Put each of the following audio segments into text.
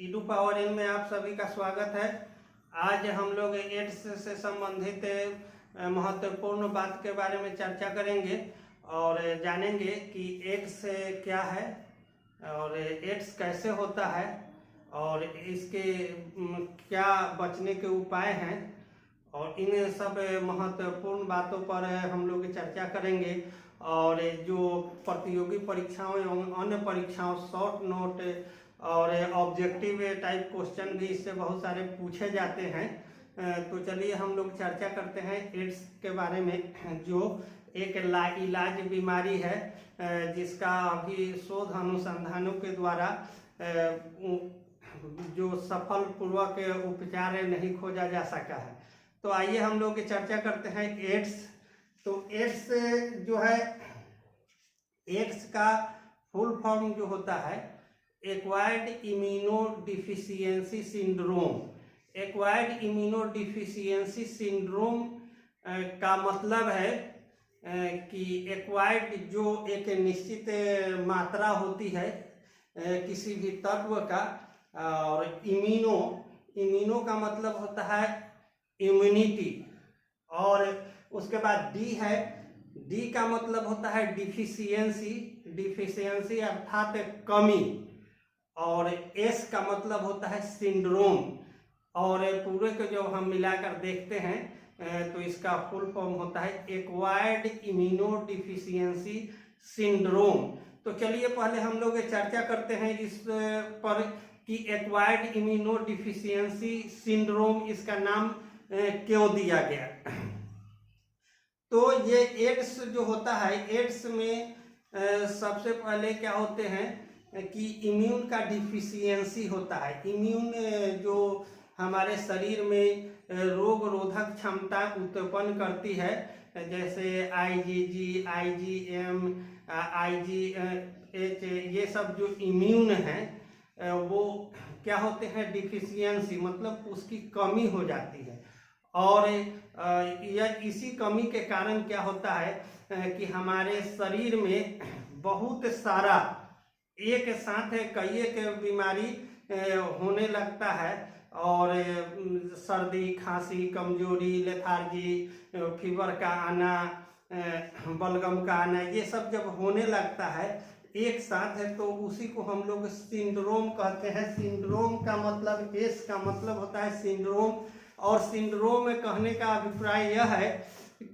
Edu power in में आप सभी का स्वागत है। आज हम लोग एड्स से संबंधित महत्वपूर्ण बात के बारे में चर्चा करेंगे और जानेंगे कि एड्स क्या है और एड्स कैसे होता है और इसके क्या बचने के उपाय हैं और इन सब महत्वपूर्ण बातों पर हम लोग चर्चा करेंगे। और जो प्रतियोगी परीक्षाओं एवं अन्य परीक्षाओं शॉर्ट नोट और ऑब्जेक्टिव टाइप क्वेश्चन भी इससे बहुत सारे पूछे जाते हैं। तो चलिए हम लोग चर्चा करते हैं एड्स के बारे में, जो एक लाइलाज बीमारी है जिसका अभी शोध अनुसंधानों के द्वारा जो सफल पूर्वक उपचार नहीं खोजा जा सका है। तो आइए हम लोग चर्चा करते हैं एड्स। तो एड्स जो है, एड्स का फुल फॉर्म जो होता है acquired immunodeficiency syndrome. Acquired immunodeficiency syndrome का मतलब है कि एक्वायर्ड जो एक निश्चित मात्रा होती है किसी भी तत्व का, और इम्यूनो का मतलब होता है इम्यूनिटी, और उसके बाद डी है, डी का मतलब होता है डिफिशियंसी अर्थात कमी, और एस का मतलब होता है सिंड्रोम। और पूरे को जब हम मिलाकर देखते हैं तो इसका फुल फॉर्म होता है एक्वायर्ड इम्यूनोडिफिशियंसी सिंड्रोम। तो चलिए पहले हम लोग चर्चा करते हैं इस पर कि एक्वायर्ड इम्यूनोडिफिशियंसी सिंड्रोम इसका नाम क्यों दिया गया। तो ये एड्स जो होता है, एड्स में सबसे पहले क्या होते हैं कि इम्यून का डिफिशियंसी होता है। इम्यून जो हमारे शरीर में रोग रोधक क्षमता उत्पन्न करती है, जैसे आईजीजी, आईजीएम, आईजीएच, ये सब जो इम्यून हैं वो क्या होते हैं, डिफिशियंसी मतलब उसकी कमी हो जाती है। और यह इसी कमी के कारण क्या होता है कि हमारे शरीर में बहुत सारा एक साथ कई एक बीमारी होने लगता है, और सर्दी, खांसी, कमजोरी, लेथार्जी, फीवर का आना, बलगम का आना, ये सब जब होने लगता है एक साथ है तो उसी को हम लोग सिंड्रोम कहते हैं। सिंड्रोम का मतलब, एस का मतलब होता है सिंड्रोम, और सिंड्रोम में कहने का अभिप्राय यह है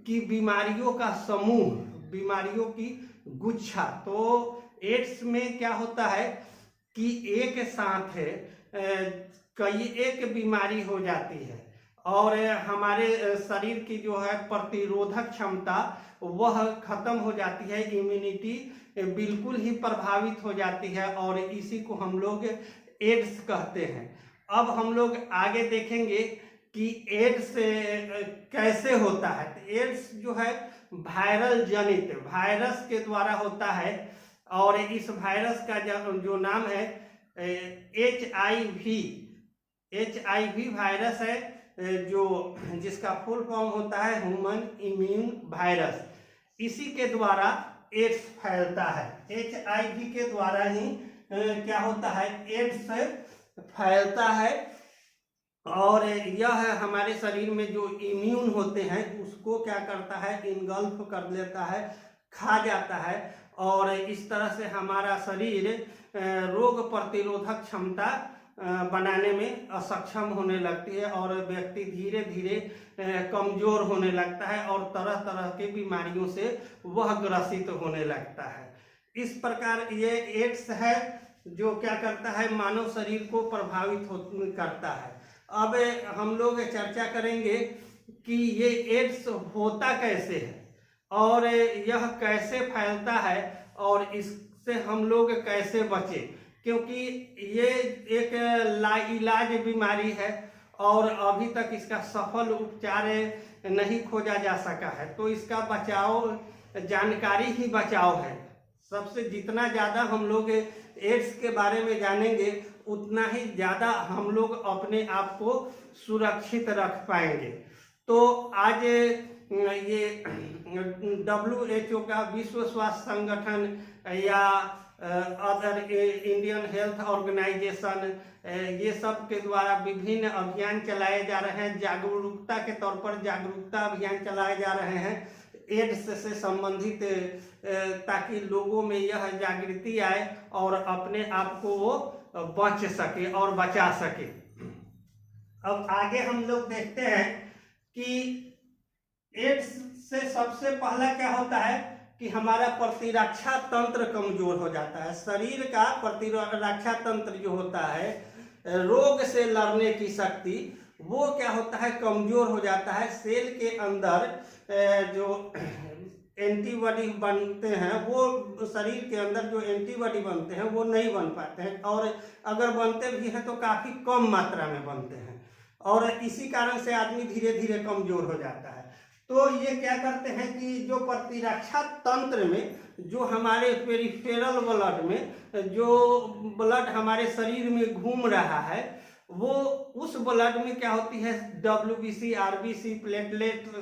कि बीमारियों का समूह, बीमारियों की गुच्छा। तो एड्स में क्या होता है कि एक साथ कई एक बीमारी हो जाती है और हमारे शरीर की जो है प्रतिरोधक क्षमता वह खत्म हो जाती है, इम्यूनिटी बिल्कुल ही प्रभावित हो जाती है, और इसी को हम लोग एड्स कहते हैं। अब हम लोग आगे देखेंगे कि एड्स कैसे होता है। तो एड्स जो है वायरल जनित, वायरस के द्वारा होता है, और इस वायरस का जो नाम है HIV वायरस है, जो जिसका फुल फॉर्म होता है ह्यूमन इम्यून वायरस। इसी के द्वारा एड्स फैलता है। HIV के द्वारा ही क्या होता है, एड्स फैलता है, और यह हमारे शरीर में जो इम्यून होते हैं उसको क्या करता है, इनगल्फ कर लेता है, खा जाता है, और इस तरह से हमारा शरीर रोग प्रतिरोधक क्षमता बनाने में असक्षम होने लगती है, और व्यक्ति धीरे धीरे कमजोर होने लगता है और तरह तरह की बीमारियों से वह ग्रसित होने लगता है। इस प्रकार ये एड्स है जो क्या करता है, मानव शरीर को प्रभावित करता है। अब हम लोग चर्चा करेंगे कि ये एड्स होता कैसे है और यह कैसे फैलता है और इससे हम लोग कैसे बचे, क्योंकि ये एक लाइलाज बीमारी है और अभी तक इसका सफल उपचार नहीं खोजा जा सका है। तो इसका बचाव, जानकारी ही बचाव है। सबसे जितना ज़्यादा हम लोग एड्स के बारे में जानेंगे उतना ही ज़्यादा हम लोग अपने आप को सुरक्षित रख पाएंगे। तो आज ये WHO का, विश्व स्वास्थ्य संगठन या अदर इंडियन हेल्थ ऑर्गेनाइजेशन, ये सब के द्वारा विभिन्न अभियान चलाए जा रहे हैं। जागरूकता के तौर पर जागरूकता अभियान चलाए जा रहे हैं एड्स से संबंधित, ताकि लोगों में यह जागृति आए और अपने आप को वो बच सके और बचा सके। अब आगे हम लोग देखते हैं कि एड्स से सबसे पहला क्या होता है कि हमारा प्रतिरक्षा तंत्र कमजोर हो जाता है। शरीर का प्रतिरक्षा तंत्र जो होता है, रोग से लड़ने की शक्ति, वो क्या होता है, कमजोर हो जाता है। सेल के अंदर जो एंटीबॉडी बनते हैं, वो शरीर के अंदर जो एंटीबॉडी बनते हैं वो नहीं बन पाते हैं, और अगर बनते भी हैं तो काफी कम मात्रा में बनते हैं, और इसी कारण से आदमी धीरे धीरे कमजोर हो जाता है। तो ये क्या करते हैं कि जो प्रतिरक्षा तंत्र में, जो हमारे पेरिफेरल ब्लड में, जो ब्लड हमारे शरीर में घूम रहा है, वो उस ब्लड में क्या होती है, WBC, RBC, प्लेटलेट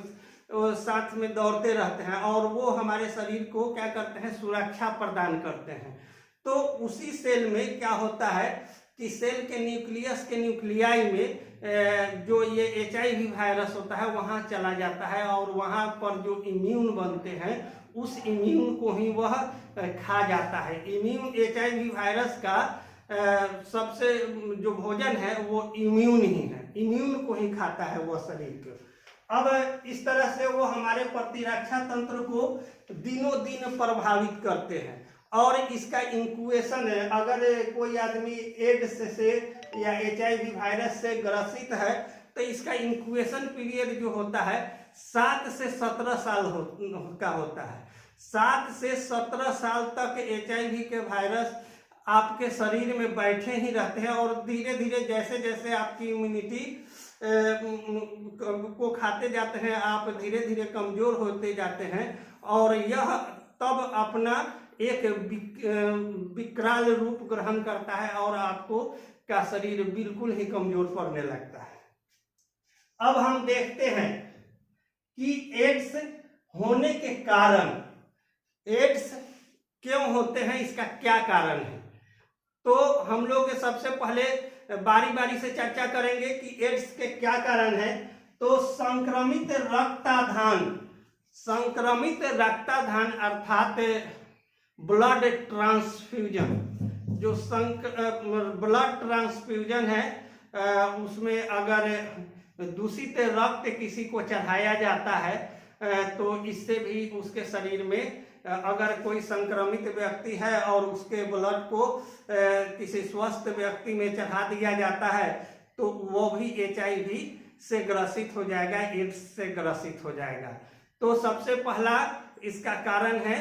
साथ में दौड़ते रहते हैं, और वो हमारे शरीर को क्या करते हैं, सुरक्षा प्रदान करते हैं। तो उसी सेल में क्या होता है कि सेल के न्यूक्लियस के न्यूक्लियाई में जो ये HIV वायरस होता है वहाँ चला जाता है, और वहाँ पर जो इम्यून बनते हैं उस इम्यून को ही वह खा जाता है। इम्यून HIV वायरस का सबसे जो भोजन है वो इम्यून ही है, इम्यून को ही खाता है वह शरीर को। अब इस तरह से वो हमारे प्रतिरक्षा तंत्र को दिनों दिन प्रभावित करते हैं, और इसका इंक्यूबेशन है, अगर कोई आदमी एड्स से या HIV वायरस से ग्रसित है तो इसका इंक्यूबेशन पीरियड जो होता है 7 से 17 साल का होता है। 7 से 17 साल तक HIV के वायरस आपके शरीर में बैठे ही रहते हैं, और धीरे धीरे जैसे जैसे आपकी इम्यूनिटी को खाते जाते हैं, आप धीरे धीरे कमजोर होते जाते हैं, और यह तब अपना एक विकराल रूप ग्रहण करता है, और आपको का शरीर बिल्कुल ही कमजोर पड़ने लगता है। अब हम देखते हैं कि एड्स होने के कारण, एड्स क्यों होते हैं, इसका क्या कारण है। तो हम लोग सबसे पहले बारी बारी से चर्चा करेंगे कि एड्स के क्या कारण है। तो संक्रमित रक्ताधान, संक्रमित रक्ताधान अर्थात ब्लड ट्रांसफ्यूजन, जो ब्लड ट्रांसफ्यूजन है, उसमें अगर दूषित रक्त किसी को चढ़ाया जाता है तो इससे भी उसके शरीर में, अगर कोई संक्रमित व्यक्ति है और उसके ब्लड को किसी स्वस्थ व्यक्ति में चढ़ा दिया जाता है तो वो भी HIV से ग्रसित हो जाएगा, एड्स से ग्रसित हो जाएगा। तो सबसे पहला इसका कारण है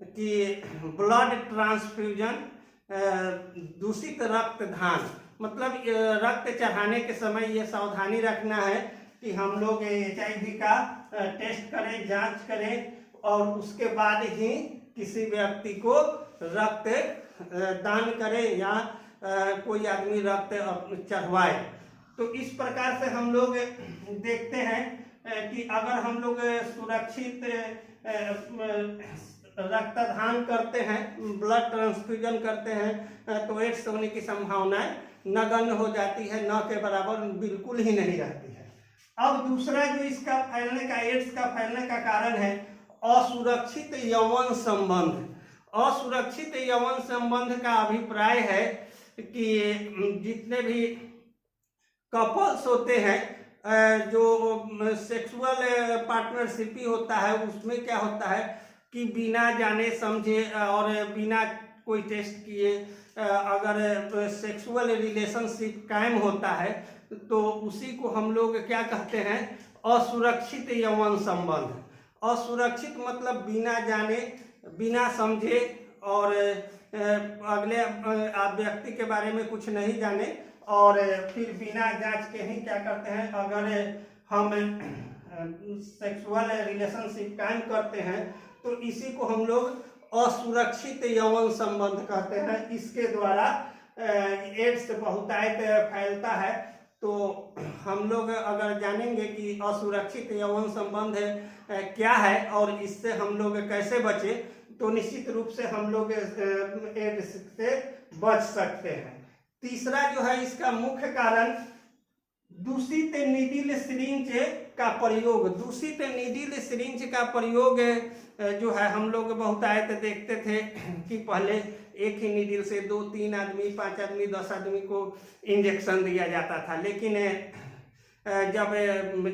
कि ब्लड ट्रांसफ्यूजन, दूषित रक्तदान, मतलब रक्त चढ़ाने के समय ये सावधानी रखना है कि हम लोग HIV का टेस्ट करें, जांच करें, और उसके बाद ही किसी व्यक्ति को रक्त दान करें या कोई आदमी रक्त चढ़वाए। तो इस प्रकार से हम लोग देखते हैं कि अगर हम लोग सुरक्षित रक्तदान करते हैं, ब्लड ट्रांसफ्यूजन करते हैं, तो एड्स होने की संभावनाएं नगण्य हो जाती है, न के बराबर बिल्कुल ही नहीं रहती है। अब दूसरा जो इसका फैलने का, एड्स का फैलने का कारण है असुरक्षित यौन संबंध। असुरक्षित यौन संबंध का अभिप्राय है कि जितने भी कपल्स होते हैं, जो सेक्सुअल पार्टनरशिप होता है, उसमें क्या होता है कि बिना जाने समझे और बिना कोई टेस्ट किए अगर सेक्सुअल रिलेशनशिप कायम होता है तो उसी को हम लोग क्या कहते हैं, असुरक्षित यौन संबंध। असुरक्षित मतलब बिना जाने, बिना समझे और अगले व्यक्ति के बारे में कुछ नहीं जाने, और फिर बिना जांच के ही क्या करते हैं, अगर हम सेक्सुअल रिलेशनशिप कायम करते हैं तो इसी को हम लोग असुरक्षित यौन संबंध कहते हैं। इसके द्वारा एड्स बहुतायत फैलता है। तो हम लोग अगर जानेंगे कि असुरक्षित यौन संबंध क्या है और इससे हम लोग कैसे बचे, तो निश्चित रूप से हम लोग एड्स से बच सकते हैं। तीसरा जो है इसका मुख्य कारण दूषित नीडल सिरिंज का प्रयोग। दूषित नीडल सिरिंज का प्रयोग जो है हम लोग बहुत आयत देखते थे कि पहले एक ही नीडल से 2, 3 आदमी, 5 आदमी, 10 आदमी को इंजेक्शन दिया जाता था। लेकिन जब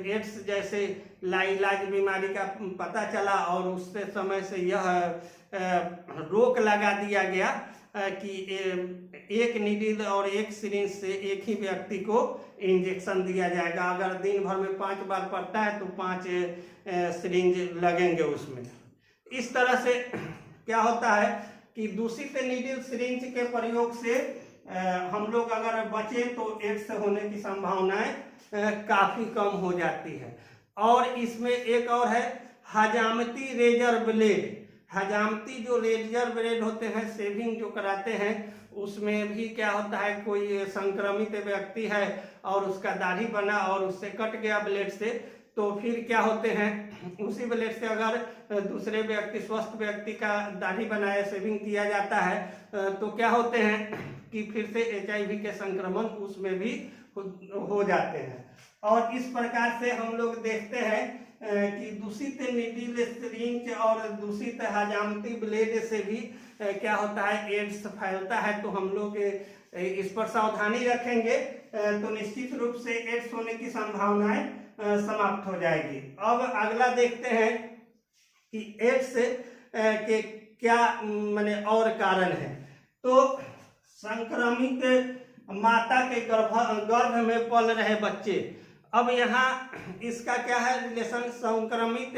एड्स जैसे लाइलाज बीमारी का पता चला और उससे समय से यह रोक लगा दिया गया कि एक नीडल और एक सिरिंज से एक ही व्यक्ति को इंजेक्शन दिया जाएगा। अगर दिन भर में 5 बार पड़ता है तो 5 सिरिंज लगेंगे उसमें। इस तरह से क्या होता है कि दूषित नीडल सिरिंज के प्रयोग से हम लोग अगर बचे तो एड्स होने की संभावनाएं काफी कम हो जाती है। और इसमें एक और है हजामती रेजर ब्लेड। हजामती जो रेजर ब्लेड होते हैं, शेविंग जो कराते हैं, उसमें भी क्या होता है, कोई संक्रमित व्यक्ति है और उसका दाढ़ी बना और उससे कट गया ब्लेड से, तो फिर क्या होते हैं उसी ब्लेड से अगर दूसरे व्यक्ति, स्वस्थ व्यक्ति का दाढ़ी बनाया, शेविंग किया जाता है तो क्या होते हैं कि फिर से HIV के संक्रमण उसमें भी हो जाते हैं। और इस प्रकार से हम लोग देखते हैं कि दूषित नीडल सिरिंज और दूषित हजामती ब्लेड से भी क्या होता है, एड्स फैलता है। तो हम लोग इस पर सावधानी रखेंगे तो निश्चित रूप से एड्स होने की संभावनाएं समाप्त हो जाएगी। अब अगला देखते हैं कि एड्स के क्या माने और कारण है। तो संक्रमित माता के गर्भ में पल रहे बच्चे। अब यहाँ इसका क्या है रिलेशन, संक्रमित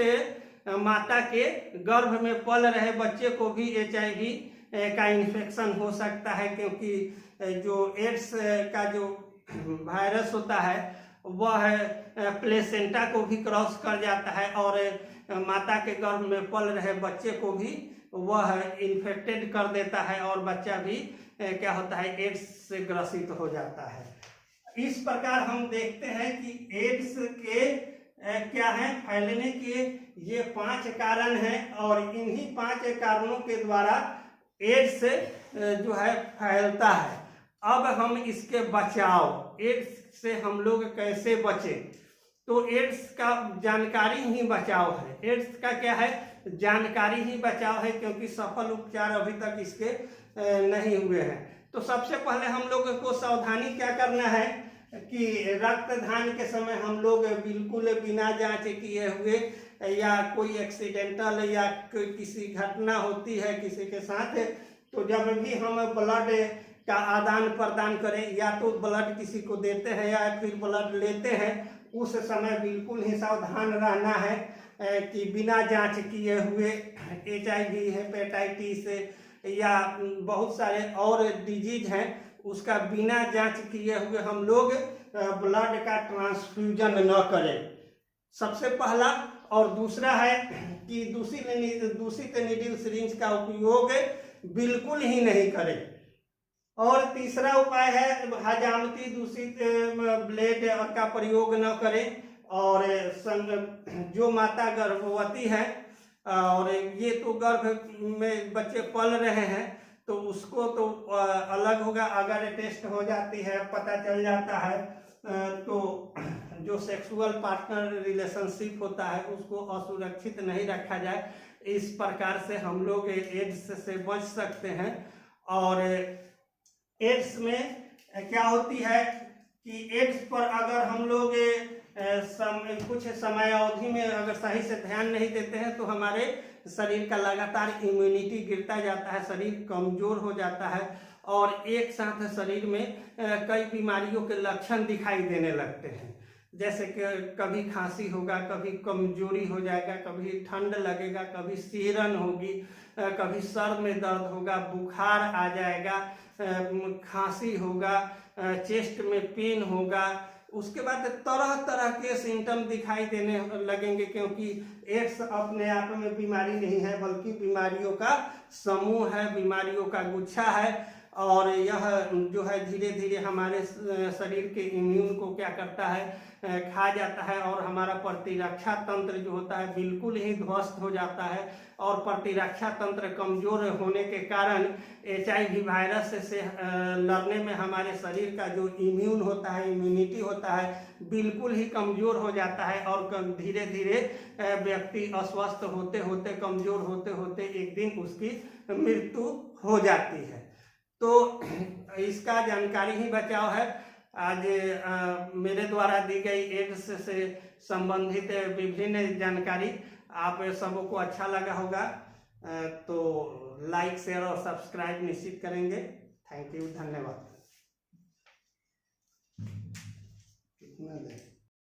माता के गर्भ में पल रहे बच्चे को भी HIV का इन्फेक्शन हो सकता है, क्योंकि जो एड्स का जो वायरस होता है वह प्लेसेंटा को भी क्रॉस कर जाता है और माता के गर्भ में पल रहे बच्चे को भी वह इन्फेक्टेड कर देता है और बच्चा भी क्या होता है, एड्स से ग्रसित हो जाता है। इस प्रकार हम देखते हैं कि एड्स के क्या है फैलने के ये 5 कारण हैं और इन्हीं 5 कारणों के द्वारा एड्स जो है फैलता है। अब हम इसके बचाव, एड्स से हम लोग कैसे बचें, तो एड्स का जानकारी ही बचाव है। एड्स का क्या है, जानकारी ही बचाव है, क्योंकि सफल उपचार अभी तक इसके नहीं हुए हैं। तो सबसे पहले हम लोग को सावधानी क्या करना है कि रक्तदान के समय हम लोग बिल्कुल बिना जांच किए हुए या कोई एक्सीडेंटल या कोई किसी घटना होती है किसी के साथ, तो जब भी हम ब्लड का आदान प्रदान करें, या तो ब्लड किसी को देते हैं या फिर ब्लड लेते हैं, उस समय बिल्कुल ही सावधान रहना है कि बिना जांच किए हुए HIV, हेपेटाइटिस या बहुत सारे और डिजीज हैं, उसका बिना जांच किए हुए हम लोग ब्लड का ट्रांसफ्यूजन न करें, सबसे पहला। और दूसरा है कि दूषित नीडल सिरिंज का उपयोग बिल्कुल ही नहीं करें। और तीसरा उपाय है हजामती दूषित ब्लेड का प्रयोग न करें। और जो माता गर्भवती है और ये तो गर्भ में बच्चे पल रहे हैं तो उसको तो अलग होगा, अगर टेस्ट हो जाती है, पता चल जाता है तो जो सेक्सुअल पार्टनर रिलेशनशिप होता है उसको असुरक्षित नहीं रखा जाए। इस प्रकार से हम लोग एड्स से बच सकते हैं। और एड्स में क्या होती है कि एड्स पर अगर हम लोग कुछ समय अवधि में अगर सही से ध्यान नहीं देते हैं तो हमारे शरीर का लगातार इम्यूनिटी गिरता जाता है, शरीर कमजोर हो जाता है और एक साथ शरीर में कई बीमारियों के लक्षण दिखाई देने लगते हैं। जैसे कि कभी खांसी होगा, कभी कमजोरी हो जाएगा, कभी ठंड लगेगा, कभी सिहरन होगी, कभी सर में दर्द होगा, बुखार आ जाएगा, खांसी होगा, चेस्ट में पेन होगा। उसके बाद तरह तरह के सिम्टम दिखाई देने लगेंगे, क्योंकि एड्स अपने आप में बीमारी नहीं है बल्कि बीमारियों का समूह है, बीमारियों का गुच्छा है। और यह जो है धीरे धीरे हमारे शरीर के इम्यून को क्या करता है, खा जाता है और हमारा प्रतिरक्षा तंत्र जो होता है बिल्कुल ही ध्वस्त हो जाता है। और प्रतिरक्षा तंत्र कमजोर होने के कारण HIV वायरस से लड़ने में हमारे शरीर का जो इम्यून होता है, इम्यूनिटी होता है, बिल्कुल ही कमजोर हो जाता है। और धीरे धीरे व्यक्ति अस्वस्थ होते होते, कमजोर होते होते एक दिन उसकी मृत्यु हो जाती है। तो इसका जानकारी ही बचाव है। आज मेरे द्वारा दी गई एड्स से संबंधित विभिन्न जानकारी आप सबों को अच्छा लगा होगा, तो लाइक, शेयर और सब्सक्राइब निश्चित करेंगे। थैंक यू, धन्यवाद। कितना देर